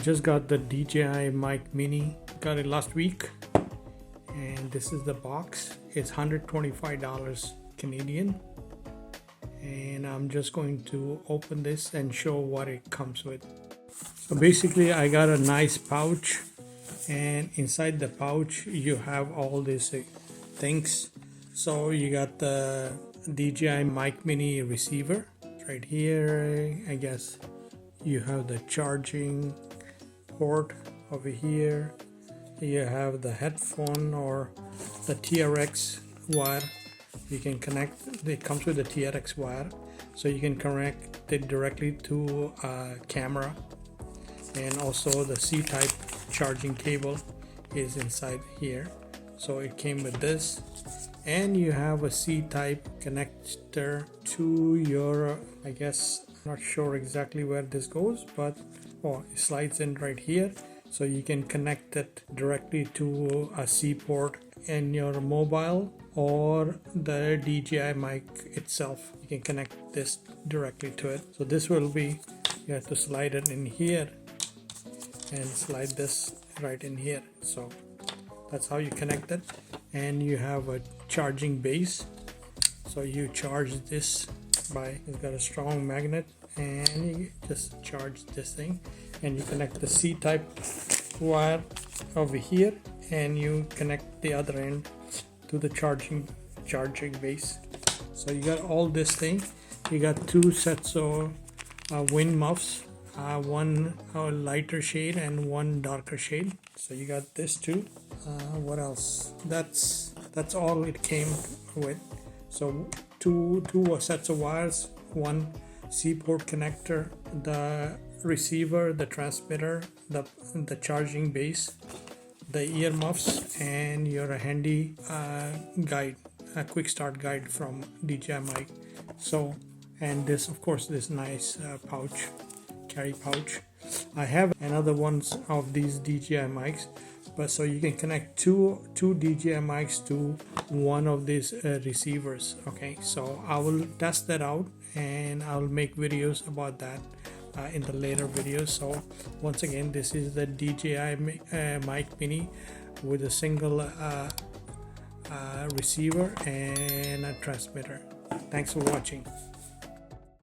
just got the DJI mic mini, got it last week, and this is the box. It's $125 Canadian, and I'm just going to open this and show what it comes with. So basically I got a nice pouch, and inside the pouch you have all these things. So you got the DJI mic mini receiver right here. I guess you have the charging port over here. You have the headphone or the TRX wire. You can connect, it comes with the TRX wire, so you can connect it directly to a camera. And also the C-type charging cable is inside here, so it came with this. And you have a C-type connector to your, I guess, not sure exactly where this goes, but it slides in right here, so you can connect it directly to a C port in your mobile or the DJI mic itself. You can connect this directly to it. So this will be, you have to slide it in here and slide this right in here. So that's how you connect it. And you have a charging base, so you charge this by, it's got a strong magnet, and you just charge this thing, and you connect the C-type wire over here, and you connect the other end to the charging base. So you got all this thing. You got two sets of wind muffs, one lighter shade and one darker shade. So you got this too. What else? That's all it came with. So two sets of wires, one C port connector, the receiver, the transmitter, the charging base, the earmuffs, and your handy guide, a quick start guide from DJI mic. So, and this, of course, this nice pouch, carry pouch. I have another ones of these DJI mics, but so you can connect two DJI mics to one of these receivers. Okay, so I will test that out, and I'll make videos about that in the later videos. So once again, this is the DJI mic mini with a single receiver and a transmitter. Thanks for watching.